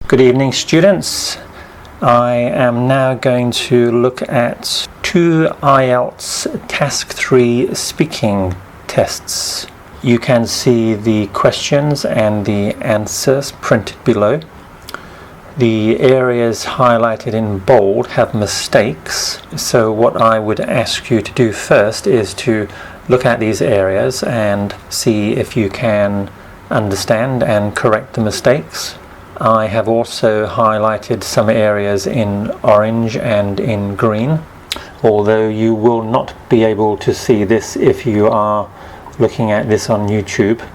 Good evening, students. I am now going to look at 2 IELTS Task 3 speaking tests. You can see the questions and the answers printed below. The areas highlighted in bold have mistakes, so what I would ask you to do first is to look at these areas and see if you can understand and correct the mistakes. I have also highlighted some areas in orange and in green, although you will not be able to see this if you are looking at this on YouTube.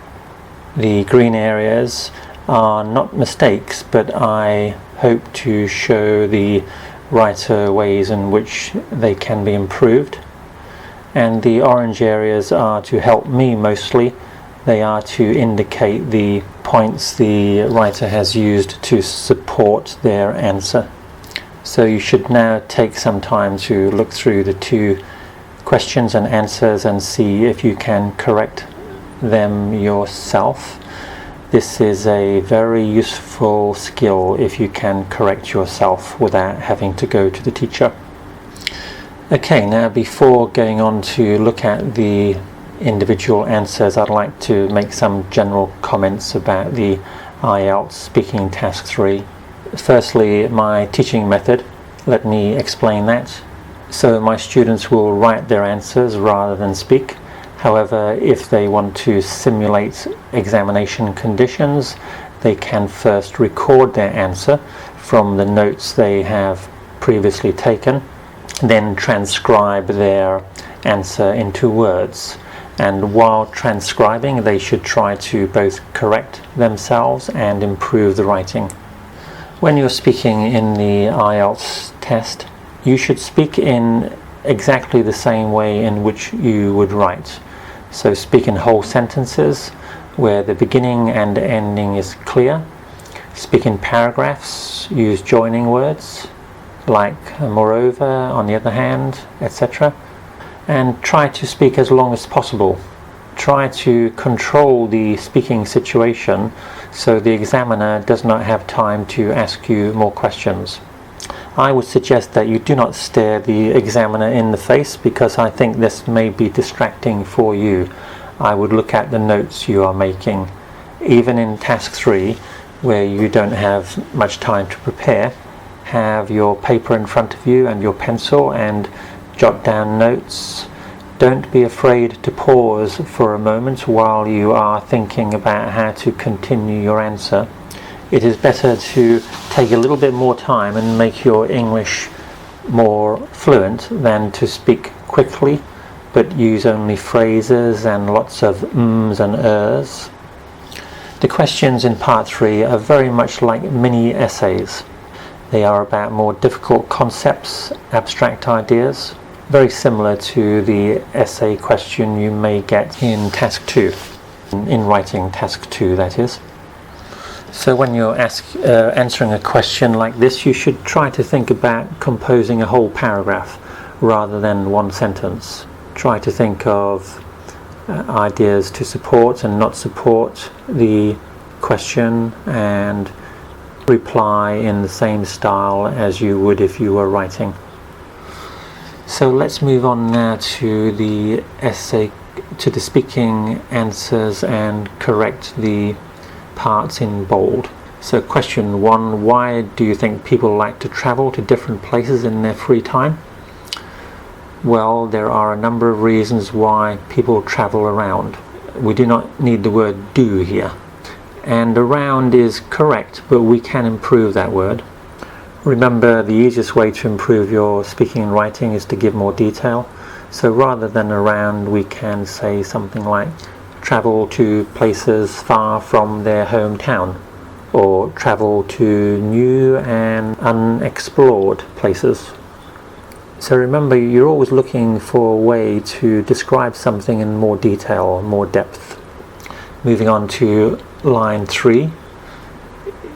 The green areas are not mistakes, but I hope to show the writer ways in which they can be improved. And the orange areas are to help me mostly. They are to indicate the points the writer has used to support their answer. So you should now take some time to look through the 2 questions and answers and see if you can correct them yourself. This is a very useful skill if you can correct yourself without having to go to the teacher. Okay, now before going on to look at the individual answers, I'd like to make some general comments about the IELTS Speaking Task 3. Firstly, my teaching method. Let me explain that. So my students will write their answers rather than speak. However, if they want to simulate examination conditions, they can first record their answer from the notes they have previously taken, then transcribe their answer into words. And while transcribing, they should try to both correct themselves and improve the writing. When you're speaking in the IELTS test, you should speak in exactly the same way in which you would write. So speak in whole sentences where the beginning and ending is clear. Speak in paragraphs, use joining words like moreover, on the other hand, etc. And try to speak as long as possible. Try to control the speaking situation so the examiner does not have time to ask you more questions. I would suggest that you do not stare the examiner in the face, because I think this may be distracting for you. I would look at the notes you are making. Even in Task 3, where you don't have much time to prepare, have your paper in front of you and your pencil and jot down notes. Don't be afraid to pause for a moment while you are thinking about how to continue your answer. It is better to take a little bit more time and make your English more fluent than to speak quickly but use only phrases and lots of ums and ers. The questions in part 3 are very much like mini essays. They are about more difficult concepts, abstract ideas, very similar to the essay question you may get in Task 2, in writing Task 2 that is. So when you're answering a question like this, you should try to think about composing a whole paragraph rather than one sentence. Try to think of ideas to support and not support the question and reply in the same style as you would if you were writing. So let's move on now to the essay, to the speaking answers, and correct the parts in bold. So question 1, why do you think people like to travel to different places in their free time? Well, there are a number of reasons why people travel around. We do not need the word do here. And around is correct, but we can improve that word. Remember, the easiest way to improve your speaking and writing is to give more detail. So rather than around, we can say something like travel to places far from their hometown, or travel to new and unexplored places. So remember, you're always looking for a way to describe something in more detail, more depth. Moving on to line 3.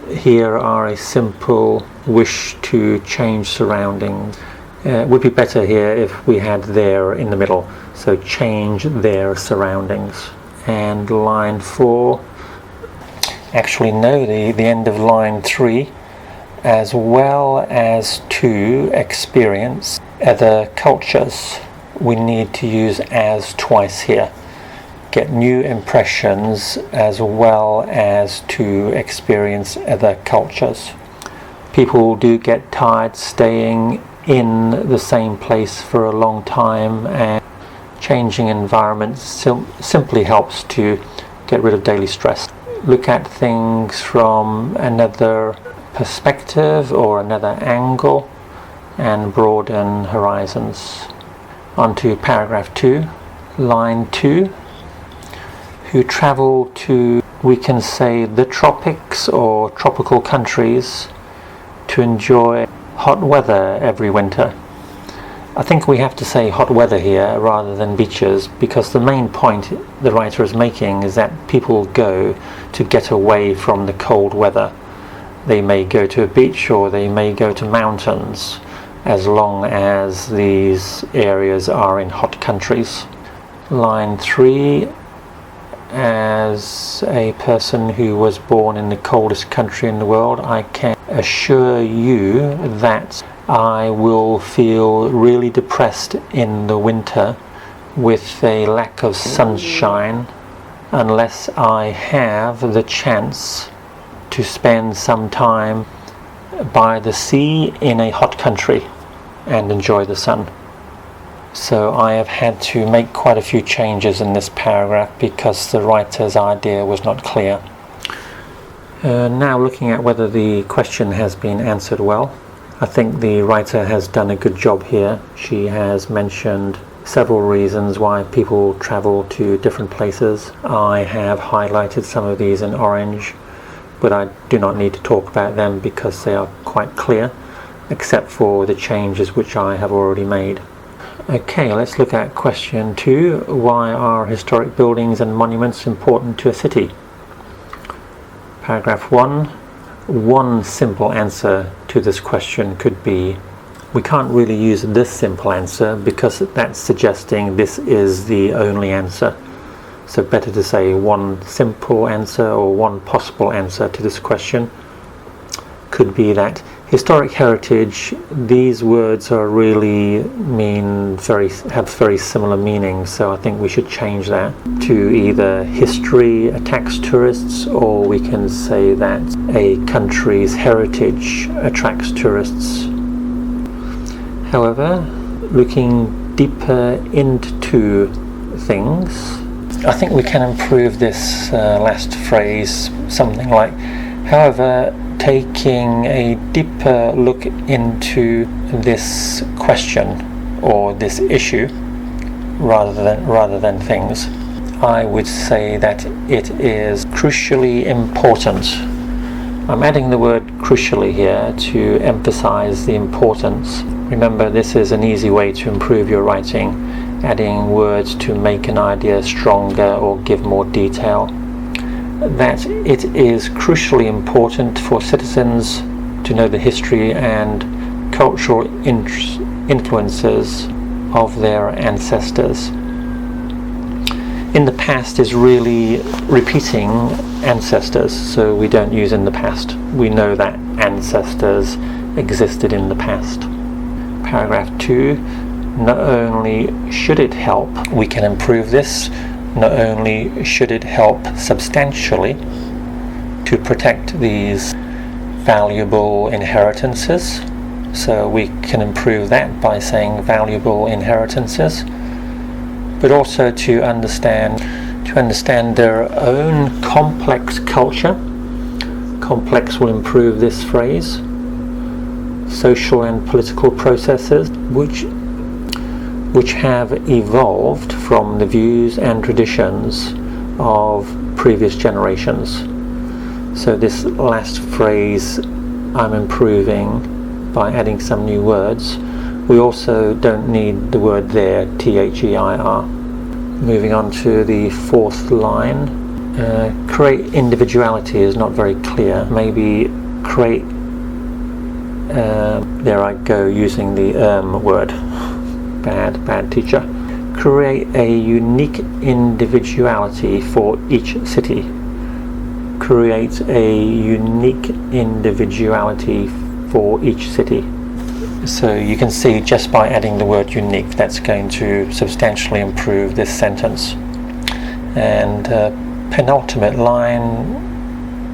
Here are a simple wish to change surroundings. It would be better here if we had there in the middle. So change their surroundings. And line 4, actually no, the end of line 3 as well as to experience other cultures. We need to use as twice here. Get new impressions as well as to experience other cultures. People do get tired staying in the same place for a long time, and changing environments simply helps to get rid of daily stress. Look at things from another perspective or another angle and broaden horizons. On to paragraph 2, line 2. Who travel to, we can say, the tropics or tropical countries to enjoy hot weather every winter. I think we have to say hot weather here rather than beaches, because the main point the writer is making is that people go to get away from the cold weather. They may go to a beach or they may go to mountains, as long as these areas are in hot countries. Line 3. As a person who was born in the coldest country in the world, I can assure you that I will feel really depressed in the winter with a lack of sunshine unless I have the chance to spend some time by the sea in a hot country and enjoy the sun. So I have had to make quite a few changes in this paragraph because the writer's idea was not clear. Now looking at whether the question has been answered well. I think the writer has done a good job here. She has mentioned several reasons why people travel to different places. I have highlighted some of these in orange, but I do not need to talk about them because they are quite clear, except for the changes which I have already made. Okay, let's look at question 2. Why are historic buildings and monuments important to a city? Paragraph 1. One simple answer to this question could be, we can't really use this simple answer because that's suggesting this is the only answer. So better to say one simple answer or one possible answer to this question. Could be that historic heritage, these words are really have very similar meanings, so I think we should change that to either history attracts tourists, or we can say that a country's heritage attracts tourists. However, looking deeper into things, I think we can improve this last phrase something like, however, taking a deeper look into this question or this issue rather than things, I would say that it is crucially important. I'm adding the word crucially here to emphasize the importance. Remember, this is an easy way to improve your writing, adding words to make an idea stronger or give more detail. That it is crucially important for citizens to know the history and cultural influences of their ancestors. In the past is really repeating ancestors, so we don't use in the past. We know that ancestors existed in the past. Paragraph 2, not only should it help, we can improve this. Not only should it help substantially to protect these valuable inheritances, so we can improve that by saying valuable inheritances, but also to understand their own complex culture. Complex will improve this phrase. Social and political processes which have evolved from the views and traditions of previous generations. So this last phrase I'm improving by adding some new words. We also don't need the word there, their. Moving on to the 4th line. Create individuality is not very clear. Maybe create, there I go using the word. Bad teacher. Create a unique individuality for each city. Create a unique individuality for each city. So you can see just by adding the word unique, that's going to substantially improve this sentence. And penultimate line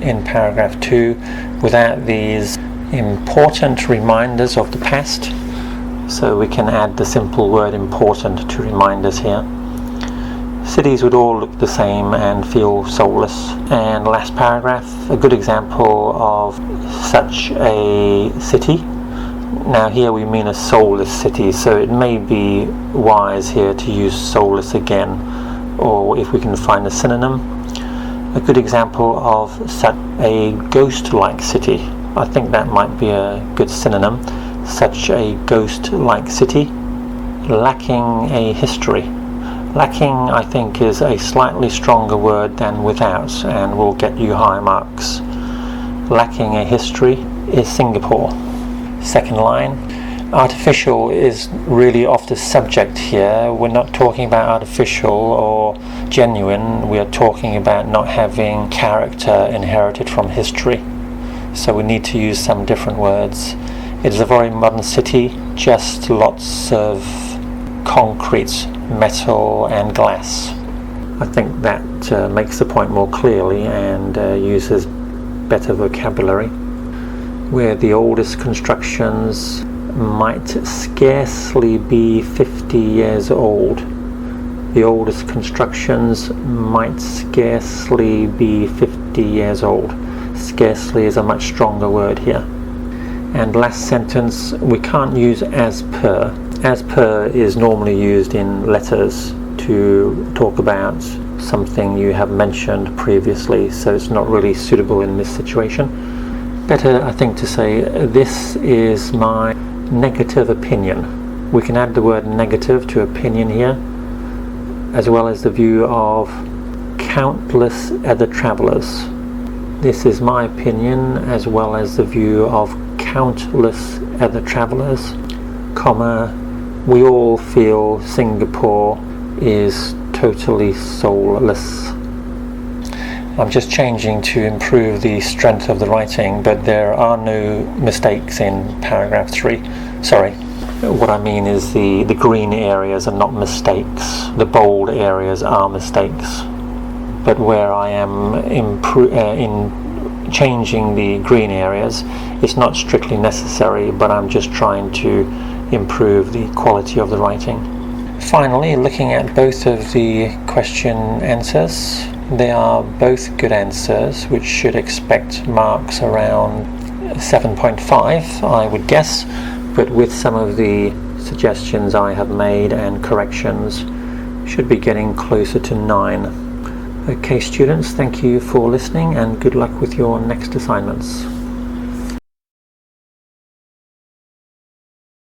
in paragraph 2, without these important reminders of the past. So we can add the simple word important to reminders here. Cities would all look the same and feel soulless. And last paragraph, a good example of such a city. Now here we mean a soulless city, so it may be wise here to use soulless again, or if we can find a synonym. A good example of such a ghost-like city. I think that might be a good synonym. Such a ghost-like city. Lacking a history. Lacking, I think, is a slightly stronger word than without, and will get you high marks. Lacking a history is Singapore. Second line, artificial is really off the subject here. We're not talking about artificial or genuine. We are talking about not having character inherited from history. So we need to use some different words. It is a very modern city, just lots of concrete, metal and glass. I think that makes the point more clearly and uses better vocabulary. Where the oldest constructions might scarcely be 50 years old. The oldest constructions might scarcely be 50 years old. Scarcely is a much stronger word here. And last sentence, we can't use as per. As per is normally used in letters to talk about something you have mentioned previously, so it's not really suitable in this situation. Better, I think, to say, this is my negative opinion. We can add the word negative to opinion here, as well as the view of countless other travelers. This is my opinion, as well as the view of countless other travelers, comma, we all feel Singapore is totally soulless. I'm just changing to improve the strength of the writing, but there are no mistakes in paragraph 3. Sorry, what I mean is the green areas are not mistakes. The bold areas are mistakes. But where I am in changing the green areas, it's not strictly necessary, but I'm just trying to improve the quality of the writing. Finally, looking at both of the question answers, they are both good answers, which should expect marks around 7.5, I would guess, but with some of the suggestions I have made and corrections, should be getting closer to 9. Okay, students, thank you for listening and good luck with your next assignments.